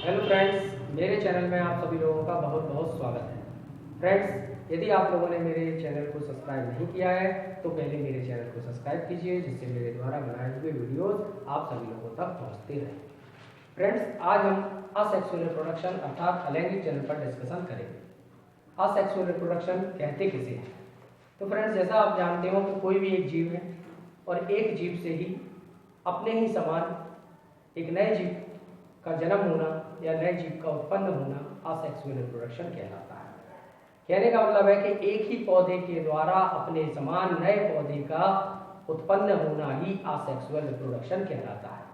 Hello friends, मेरे channel में आप सभी लोगों का बहुत बहुत स्वागत है। फ्रेंड्स, यदि आप लोगों ने मेरे चैनल को सब्सक्राइब नहीं किया है तो पहले मेरे चैनल को सब्सक्राइब कीजिए, जिससे मेरे द्वारा बनाए हुए वीडियोस आप सभी लोगों तक पहुंचते रहें। फ्रेंड्स, आज हम असेक्सुअल रिप्रोडक्शन अर्थात अलैंगिक जनन पर डिस्कशन करेंगे। असेक्सुअल रिप्रोडक्शन कहते किसे हैं? तो फ्रेंड्स, जैसा आप जानते हो कि कोई भी एक जीव है और एक जीव से ही अपने ही समान एक नए जीव का जन्म होना या नए जीव का उत्पन्न होना असेक्सुअल रिप्रोडक्शन कहलाता है। कहने का मतलब है कि एक ही पौधे के द्वारा अपने समान नए पौधे का उत्पन्न होना ही असेक्सुअल रिप्रोडक्शन कहलाता है।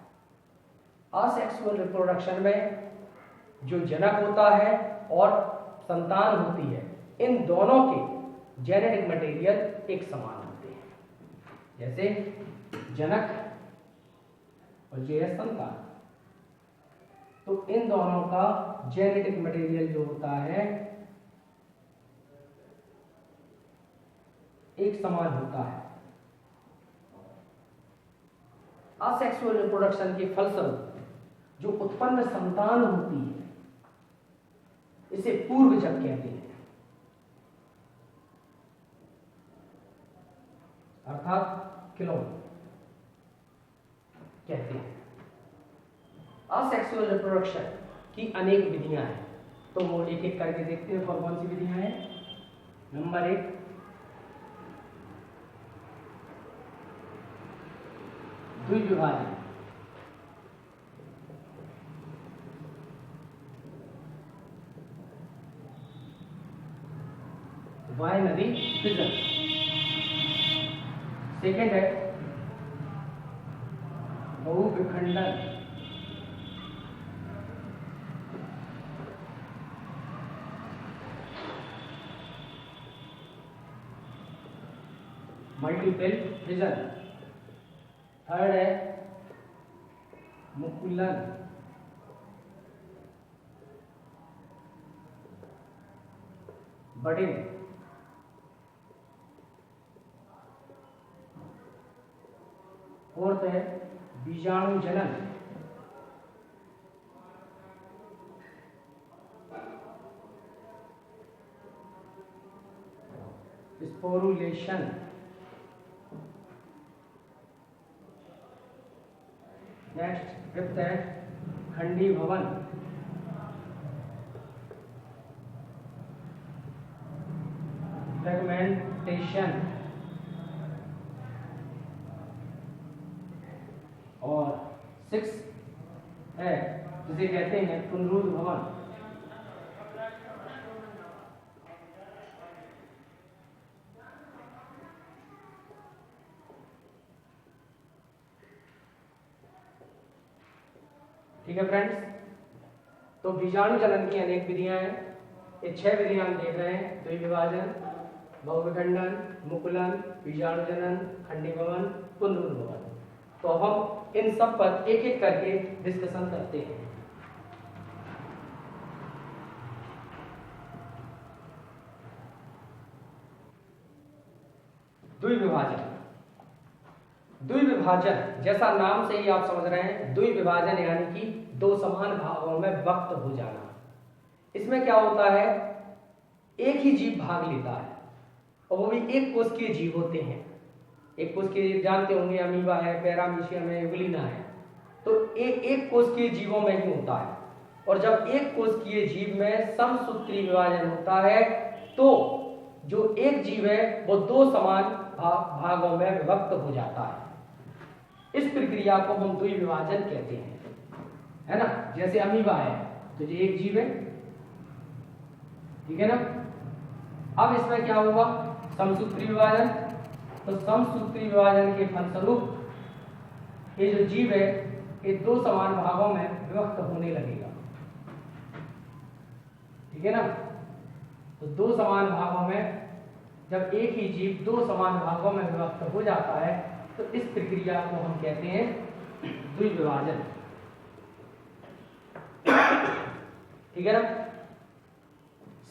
असेक्सुअल रिप्रोडक्शन में जो जनक होता है और संतान होती है, इन दोनों के जेनेटिक मटेरियल एक समान होते हैं। जैसे जनक और जो है संतान, तो इन दोनों का जेनेटिक मटेरियल जो होता है एक समान होता है। असेक्सुअल रिप्रोडक्शन के फलस्वरूप जो उत्पन्न संतान होती है, इसे पूर्वजक कहते हैं, अर्थात क्लोन कहते हैं। असेक्सुअल रिप्रोडक्शन की अनेक विधियां हैं, तो वो एक एक करके देखते हैं। कौन सी विधियां हैं? नंबर 1, द्विविभाजन। Binary fission. सेकेंड है बहुविखंडन। Multiple fission. थर्ड है मुकुलन। बडिंग। फोर्थ है बीजाणु जनन। स्पोरुलेशन। नेक्स्ट फिफ्थ है खंडीभवन। फ्रेगमेंटेशन। और सिक्स है जिसे कहते हैं पुनरुद्भवन। ठीक है फ्रेंड्स, तो बीजाणु जनन की अनेक विधियां हैं। ये 6 विधियां हम देख रहे हैं: द्विविभाजन, बहुविखंडन, मुकुलन, बीजाणु जनन, खंडीभवन, पुनरुद्भवन। तो अब हम इन सब पर एक एक करके डिस्कशन करते हैं। द्विविभाजन। द्विविभाजन जैसा नाम से ही आप समझ रहे हैं, द्विविभाजन यानी कि दो समान भागों में विभक्त हो जाना। इसमें क्या होता है, एक ही जीव भाग लेता है और वो भी एक कोशिकीय जीव होते हैं। एक कोशिकीय जीव जानते होंगे, अमीबा है, पैरामीशियम है, यूग्लिना है। तो एक कोशिकीय जीवों में ही होता है। और जब एक कोशिकीय जीव में समसूत्री विभाजन होता है तो जो एक जीव है वो दो समान भागों में विभक्त हो जाता है। इस प्रक्रिया को हम द्विविभाजन कहते हैं, है ना। जैसे अमीबा है तो ये एक जीव है, ठीक है ना। अब इसमें क्या होगा, समसूत्री विभाजन। तो समसूत्री विभाजन के फलस्वरूप ये जो जीव है ये दो समान भागों में विभक्त होने लगेगा, ठीक है ना। तो दो समान भागों में जब एक ही जीव दो समान भागों में विभक्त हो जाता है तो इस प्रक्रिया को हम कहते हैं द्विविभाजन, ठीक है ना।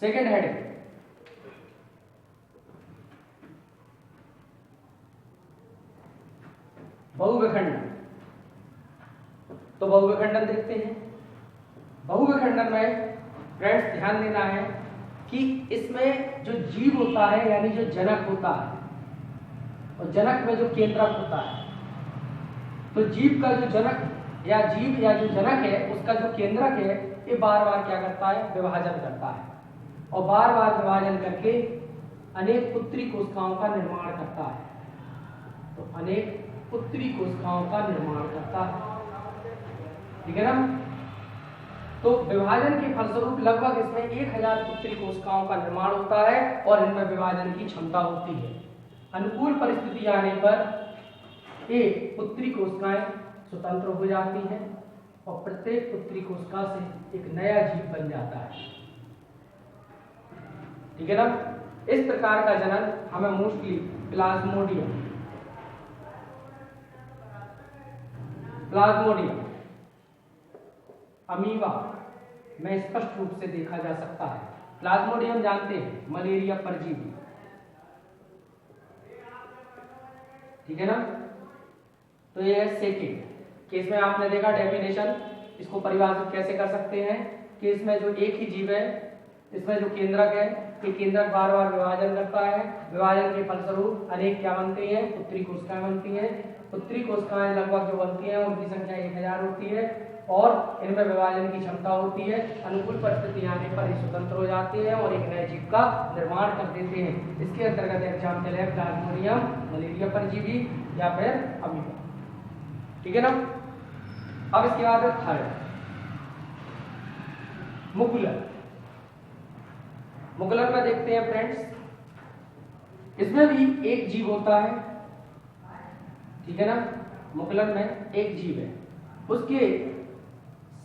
सेकेंड हेडिंग, बहुविखंडन। तो बहुविखंडन देखते हैं। बहुविखंडन जनन में फ्रेंड्स ध्यान देना है कि इसमें जो जीव होता है यानी जो जनक होता है और जनक में जो केंद्रक होता है, तो जीव का जो जनक या जीव या जो जनक है उसका जो केंद्रक है ये बार बार क्या करता है, विभाजन करता है और बार बार विभाजन करके अनेक पुत्री कोशिकाओं का निर्माण करता है। तो अनेक पुत्री कोशिकाओं का निर्माण करता है, ठीक है ना। तो विभाजन के फलस्वरूप लगभग इसमें 1000 पुत्री कोशिकाओं का निर्माण होता है और इनमें विभाजन की क्षमता होती है। अनुकूल परिस्थिति आने पर ये पुत्री कोशिकाएं स्वतंत्र हो जाती हैं और प्रत्येक पुत्री कोशिका से एक नया जीव बन जाता है, ठीक है ना। इस प्रकार का जनन हमें मोस्टली प्लाज्मोडियम अमीबा में स्पष्ट रूप से देखा जा सकता है। प्लाज्मोडियम जानते हैं, मलेरिया परजीवी, ठीक है ना। तो ये है सेकेंड केस में आपने देखा डेफिनेशन, इसको परिभाषित कैसे कर सकते हैं कि इसमें जो एक ही जीव है, इसमें जो केंद्रक है, ये केंद्रक बार बार विभाजन करता है, विभाजन के फलस्वरूप अनेक क्या बनती हैं, पुत्री कोशिकाएं बनती हैं। पुत्री कोशिकाएं लगभग जो बनती हैं उनकी संख्या 1000 होती है और इनमें विभाजन की क्षमता होती है। अनुकूल परिस्थिति आने पर ये स्वतंत्र हो जाते हैं और एक नए जीव का निर्माण कर देते हैं। इसके अंतर्गत एग्जाम्पल है प्लाज्मोडियम, मलेरिया परजीवी या फिर अमीबा, ठीक है ना। अब इसके बाद थर्ड मुकुलन। मुकुलन में देखते हैं फ्रेंड्स, इसमें भी एक जीव होता है, ठीक है ना। मुकुलन में एक जीव है, उसके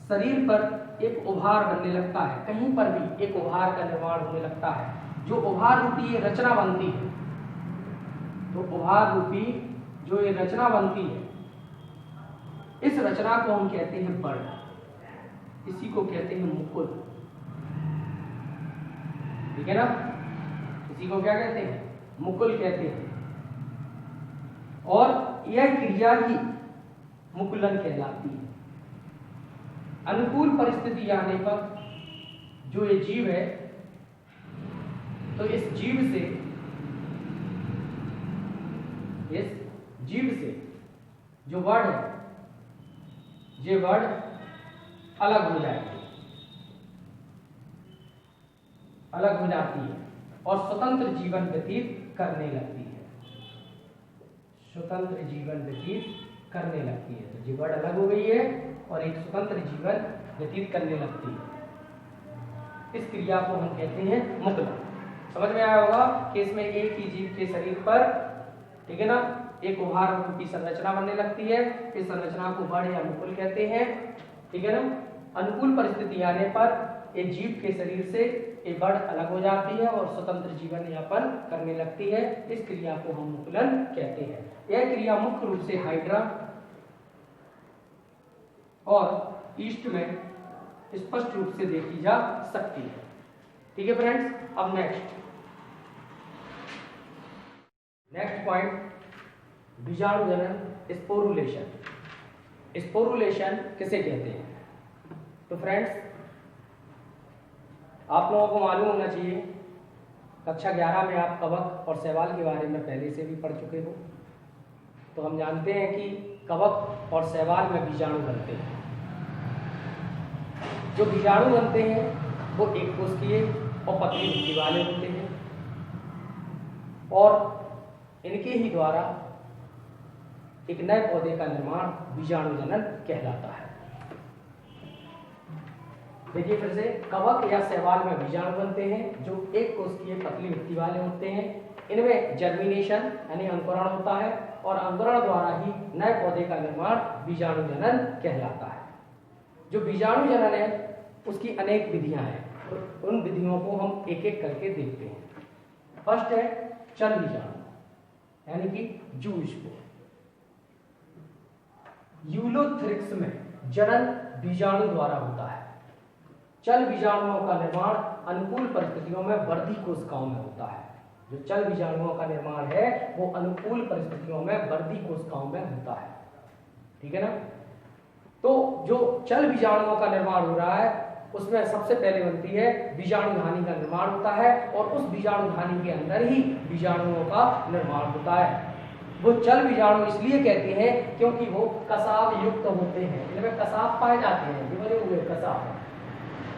शरीर पर एक उभार बनने लगता है, कहीं पर भी एक उभार का निर्माण होने लगता है। जो उभार रूपी ये रचना बनती है, तो उभार रूपी जो ये रचना बनती है, इस रचना को हम कहते हैं बड़, इसी को कहते हैं मुकुल, ठीक है ना। इसी को क्या कहते हैं, मुकुल कहते हैं। और यह क्रिया ही मुकुलन कहलाती है। अनुकूल परिस्थिति आने पर जो ये जीव है, तो इस जीव से जो वर्ड है, ये वर्ड अलग हो जाती है और स्वतंत्र जीवन व्यतीत करने लगती है। स्वतंत्र जीवन व्यतीत करने लगती है, तो जीवन अलग हो गई है और एक स्वतंत्र जीवन व्यतीत करने लगती है। इस क्रिया को हम कहते हैं मुकुलन। समझ में आया होगा कि इसमें एक ही जीव के शरीर पर, ठीक है ना, एक उभार रूपी संरचना बनने लगती है। इस संरचना को बड़ या मुकुल कहते हैं, ठीक है ना। अनुकूल परिस्थिति आने पर एक जीव के शरीर से एक बड़ अलग हो जाती है और स्वतंत्र जीवन यापन करने लगती है। इस क्रिया को हम मुकुलन कहते हैं। यह क्रिया मुख्य रूप से हाइड्रा और ईस्ट में स्पष्ट रूप से देखी जा सकती है, ठीक है फ्रेंड्स। अब नेक्स्ट पॉइंट, बीजाणु जनन, स्पोरुलेशन। स्पोरुलेशन किसे कहते हैं? तो फ्रेंड्स आप लोगों को मालूम होना चाहिए, कक्षा 11 में आप कवक और शैवाल के बारे में पहले से भी पढ़ चुके हो। तो हम जानते हैं कि कवक और शैवाल में बीजाणु बनते हैं। जो बीजाणु बनते हैं वो एक कोशिकीय और पतली गुत्ती वाले होते हैं और इनके ही द्वारा एक नए पौधे का निर्माण बीजाणु जनन कहलाता है। देखिए फिर से, कवक या शैवाल में बीजाणु बनते हैं जो एक कोशिकीय पतली गुत्ती वाले होते हैं। इनमें जर्मिनेशन यानी अंकुरण होता है और अंकुरण द्वारा ही नए पौधे का निर्माण बीजाणु जनन कहलाता है। जो बीजाणु जनन है उसकी अनेक विधियां हैं, तो उन विधियों को हम एक एक करके देखते हैं। फर्स्ट है चल बीजाणु यानी कि जूस को। यूलोथ्रिक्स में जनन बीजाणु द्वारा होता है। चल बीजाणुओं का निर्माण अनुकूल परिस्थितियों में वर्धी कोशिकाओं में होता है। जो चल बीजाणुओं का निर्माण है वो अनुकूल परिस्थितियों में वर्धी कोशिकाओं में होता है, ठीक है ना। तो जो चल बीजाणुओं का निर्माण हो रहा है उसमें सबसे पहले बनती है बीजाणुधानी का निर्माण होता है और उस बीजाणुधानी के अंदर ही बीजाणुओं का निर्माण होता है। वो चल बीजाणु इसलिए कहते हैं क्योंकि वो कसाव युक्त होते हैं, इनमें कसाव पाए जाते हैं, ये बने हुए कसाव,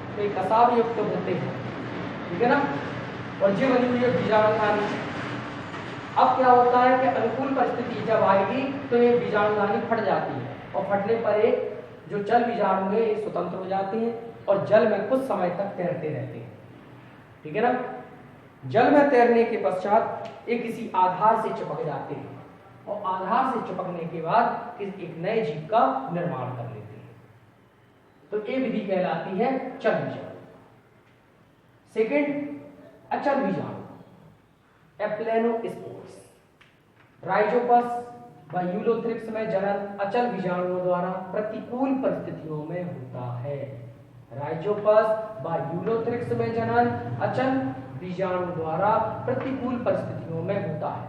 तो ये कसाव युक्त होते हैं, ठीक है ना। और ये बनी हुई है बीजाणुधानी। अब क्या होता है कि अनुकूल परिस्थिति जब आएगी तो ये बीजाणुधानी फट जाती है और फटने पर एक जो चल बीजाणु है ये स्वतंत्र हो जाते हैं और जल में कुछ समय तक तैरते रहते हैं, ठीक है ना। जल में तैरने के पश्चात ये किसी आधार से चिपक जाते हैं और आधार से चिपकने के बाद एक नए जीव का निर्माण कर लेते हैं, तो ये विधि कहलाती है चल बीजाणु। सेकेंड, अचल बीजाणु, एप्लेनोस्पोर्स। राइजोपस व यूलोथ्रिक्स में जनन अचल बीजाणुओं द्वारा प्रतिकूल परिस्थितियों में होता है। राइजोपस व यूलोथ्रिक्स में जनन अचल बीजाणु द्वारा प्रतिकूल परिस्थितियों में होता है।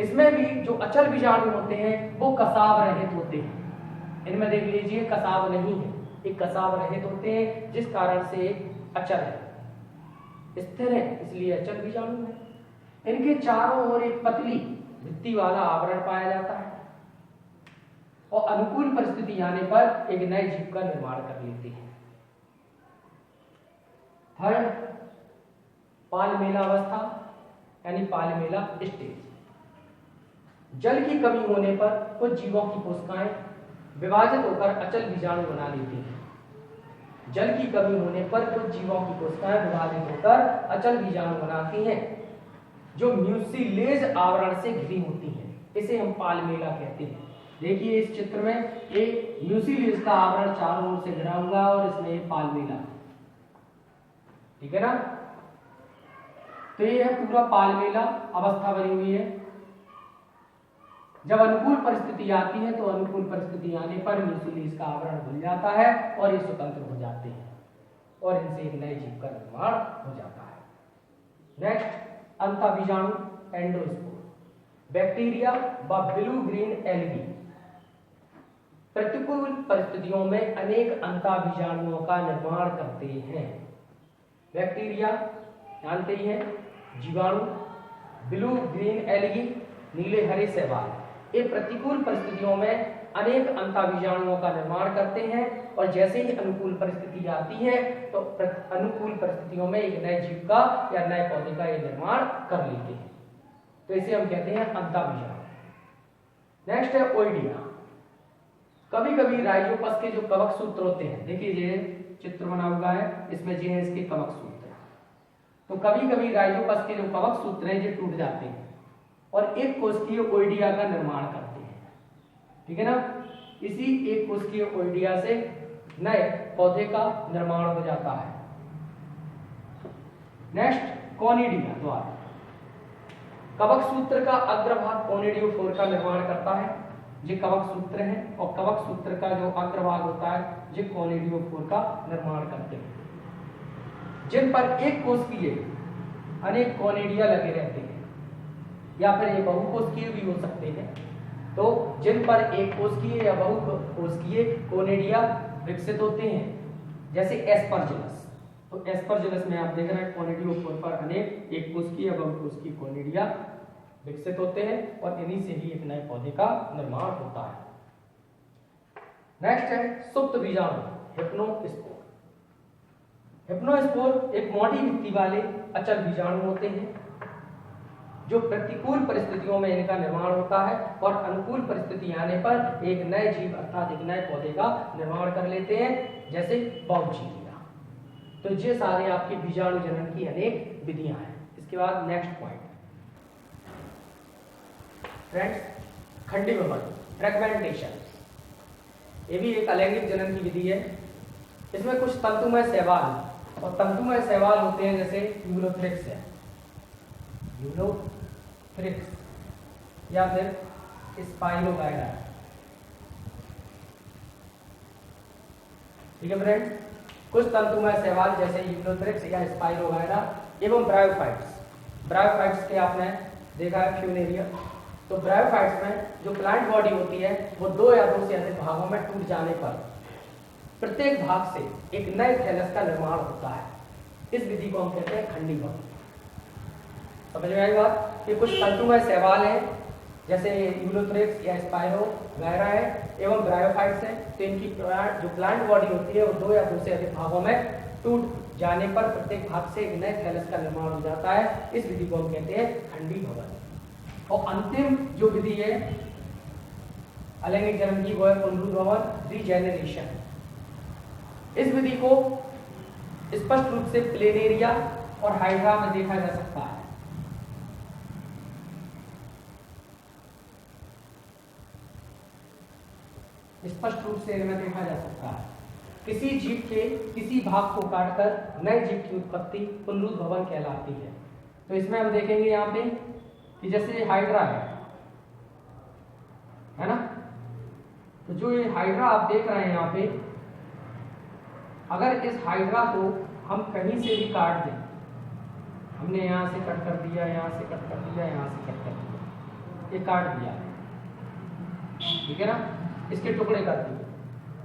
इसमें भी जो अचल बीजाणु होते हैं वो कसाव रहित होते हैं। इनमें देख लीजिए कसाव नहीं है, एक कसाव रहित होते हैं जिस कारण से अचल है, स्थिर है, इसलिए अचल बीजाणु है। इनके चारों ओर एक पतली भित्ति वाला आवरण पाया जाता है और अनुकूल परिस्थिति आने पर एक नए जीव का निर्माण कर लेते हैं। थर्ड, पालमेला अवस्था यानी पालमेला स्टेज। जल की कमी होने पर कुछ जीवों की कोशिकाएं विभाजित होकर अचल बीजाणु बना लेती हैं। जल की कमी होने पर कुछ जीवों की कोशिकाएं विभाजित होकर अचल बीजाणु बनाती हैं जो म्यूसिलेज आवरण से घिरी होती हैं, इसे हम पालमेला कहते हैं। देखिए इस चित्र में ये म्यूसिलेज का आवरण चारों ओर से घिरा हुआ है और इसमें ये पालमेला, ठीक है ना। तो ये है पूरा पालमेला अवस्था बनी हुई है। जब अनुकूल परिस्थिति आती है तो अनुकूल परिस्थिति आने पर म्यूसिलेज का आवरण खुल जाता है और ये स्वतंत्र हो जाते हैं और इनसे एक नए जीव का निर्माण हो जाता है। नेक्स्ट, अंतःबीजाणु एंडोस्पोर। बैक्टीरिया व ब्लू ग्रीन एल्गी प्रतिकूल परिस्थितियों में अनेक अंतःबीजाणुओं का निर्माण करते हैं। बैक्टीरिया जानते ही हैं, जीवाणु, ब्लू ग्रीन एल्गी नीले हरे शैवाल, ये प्रतिकूल परिस्थितियों में अनेक अंतःबीजाणुओं का निर्माण करते हैं और जैसे ही अनुकूल परिस्थिति आती है तो अनुकूल परिस्थितियों में एक नए जीव का या नए पौधे का ये निर्माण कर लेते हैं, तो इसे हम कहते हैं अंतःबीजाणु। नेक्स्ट है ओइडिया। कभी कभी राइजोपस के जो कवक सूत्र होते हैं, देखिए ये चित्र बना हुआ है, इसमें जो है इसके कवक सूत्र, तो कभी कभी राइजोपस के जो कवक सूत्र हैं ये टूट जाते हैं और एक कोशिकीय ओइडिया का निर्माण करते हैं, ठीक है ना। इसी एक कोशिकीय ओइडिया से नए पौधे का निर्माण हो जाता है। नेक्स्ट, कोनिडिया द्वारा। कवक सूत्र का अग्रभाग कोनिडियोफोर का निर्माण करता है, ये कवक सूत्र है और कवक सूत्र का जो अग्रभाग होता है ये कोनिडियोफोर का निर्माण करते हैं, जिन पर एक कोशिकीय अनेक कोनिडिया लगे रहते हैं या फिर ये बहुकोशिकीय भी हो सकते हैं। तो जिन पर एक कोशिकीय या बहुकोशिकीय कोनिडिया विकसित होते हैं, जैसे एस्परजिलस, तो एस्परजिलस में आप देख रहे हैं कोनिडियोफोर पर अनेक एक कोशिकीय या बहुकोशिकीय कोनिडिया विकसित होते हैं और इन्हीं से ही एक नए पौधे का निर्माण होता है। नेक्स्ट है सुप्त बीजाणु, हिप्नोस्पोर। हिप्नोस्पोर एक मोटी भित्ति वाले अचल बीजाणु होते हैं जो प्रतिकूल परिस्थितियों में इनका निर्माण होता है और अनुकूल परिस्थिति आने पर एक नए जीव अर्थात एक नए पौधे का निर्माण कर लेते हैं, जैसे बाउचीरिया। तो ये सारे आपके बीजाणु जनन की अनेक विधियां हैं। इसके बाद नेक्स्ट पॉइंट फ्रेंड्स, खंडीभवन, फ्रेगमेंटेशन। ये भी एक अलैंगिक जनन की विधि है। इसमें कुछ तंतुमय शैवाल और तंतुमय शैवाल होते हैं, जैसे यूलोथ्रिक्स है, यूलोथ्रिक्स या फिर स्पाइरोगाइडा, ठीक है फ्रेंड। कुछ तंतुमय शैवाल जैसे यूलोथ्रिक्स या स्पाइरोगाइडा एवं ब्रायोफाइट्स। ब्रायोफाइट्स के आपने देखा है फ्यूनेरिया। तो ब्रायोफाइट्स में जो प्लांट बॉडी होती है वो दो या दो से अधिक भागों में टूट जाने पर प्रत्येक भाग से एक नए थैलस का निर्माण होता है। इस विधि को हम कहते हैं खंडी भवन। समझ में आई बात? ये कुछ तंतुमय शैवाल हैं, जैसे यूलोथ्रेक्स या स्पायरो गायरा है एवं ब्रायोफाइट्स हैं। तो इनकी जो प्लांट बॉडी होती है वो 2 या 2 से अधिक भागों में टूट जाने पर प्रत्येक भाग से एक नए थैलस का निर्माण हो जाता है। इस विधि को हम कहते हैं खंडी भवन। और अंतिम जो विधि है अलैंगिक जन्म की, वो है पुनरुद्ध भवन, रीजेनरेशन। इस विधि को स्पष्ट रूप से प्लेनेरिया और हाइड्रा में देखा जा सकता है। स्पष्ट रूप से इनमें देखा जा सकता है। किसी जीव के किसी भाग को काटकर नए जीव की उत्पत्ति पुनरुद्ध भवन कहलाती है। तो इसमें हम देखेंगे यहाँ पे कि जैसे हाइड्रा है ना, तो जो ये हाइड्रा आप देख रहे हैं यहाँ पे, अगर इस हाइड्रा को हम कहीं से भी काट दें, हमने यहाँ से कट कर दिया, यहाँ से कट कर दिया, यहाँ से कट कर दिया, ये काट दिया, ठीक है ना, इसके टुकड़े कर दिए,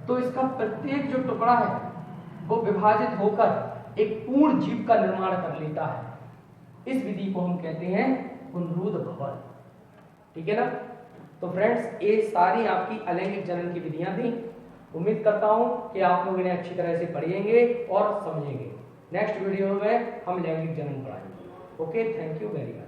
तो इसका प्रत्येक जो टुकड़ा है वो विभाजित होकर एक पूर्ण जीव का निर्माण कर लेता है। इस विधि को हम कहते हैं पुनरुद्ध भवन। ठीक है ना। तो फ्रेंड्स, ये सारी आपकी अलैंगिक जनन की विधियां थी। उम्मीद करता हूं कि आप लोग इन्हें अच्छी तरह से पढ़ेंगे और समझेंगे। नेक्स्ट वीडियो में हम लैंगिक जनन पढ़ाएंगे। Okay, thank you very much.